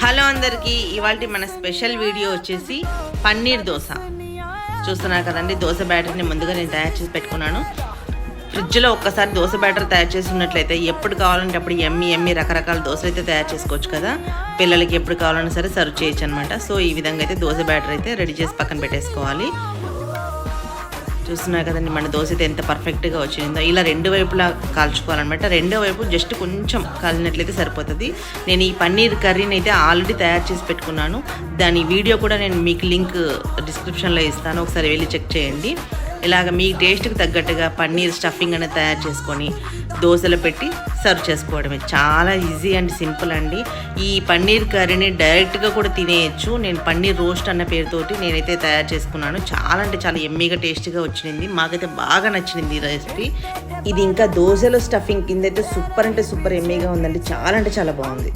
Hello అందరికీ, ఇవాళ మన స్పెషల్ వీడియో వచ్చేసి పన్నీర్ దోశ. చూస్తున్నారు కదండి, దోశ బ్యాటర్ని ముందుగా నేను తయారు చేసి పెట్టుకున్నాను. ఫ్రిడ్జ్లో ఒక్కసారి దోశ బ్యాటర్ తయారు చేసి ఉన్నట్లయితే ఎప్పుడు కావాలంటే అప్పుడు ఎమ్మి రకరకాల దోశలు అయితే తయారు చేసుకోవచ్చు కదా. పిల్లలకి ఎప్పుడు కావాలన్నా సరే సర్వ్ చేయొచ్చు అనమాట. సో ఈ విధంగా అయితే దోశ బ్యాటర్ అయితే రెడీ చేసి పక్కన పెట్టేసుకోవాలి. చూస్తున్నారు కదండి, మన దోశ అయితే ఎంత పర్ఫెక్ట్గా వచ్చిందో. ఇలా రెండు వైపులా కాల్చుకోవాలన్నమాట. రెండో వైపు జస్ట్ కొంచెం కాలినట్లయితే సరిపోతుంది. నేను ఈ పన్నీర్ కర్రీని అయితే ఆల్రెడీ తయారు చేసి పెట్టుకున్నాను. దాని వీడియో కూడా నేను మీకు లింక్ డిస్క్రిప్షన్లో ఇస్తాను, ఒకసారి వెళ్ళి చెక్ చేయండి. ఇలాగ మీ టేస్ట్కి తగ్గట్టుగా పన్నీర్ స్టఫింగ్ అనేది తయారు చేసుకొని దోశలు పెట్టి సర్వ్ చేసుకోవడమే. చాలా ఈజీ అండ్ సింపుల్ అండి. ఈ పన్నీర్ కర్రీని డైరెక్ట్గా కూడా తినేయచ్చు. నేను పన్నీర్ రోస్ట్ అన్న పేరుతోటి నేనైతే తయారు చేసుకున్నాను. చాలా అంటే చాలా ఎమ్మీగా టేస్టీగా వచ్చింది. మాకైతే బాగా నచ్చింది ఈ రెసిపీ. ఇది ఇంకా దోశలో స్టఫింగ్ కింద అయితే సూపర్ అంటే సూపర్ ఎమ్మీగా ఉందండి. చాలా అంటే చాలా బాగుంది.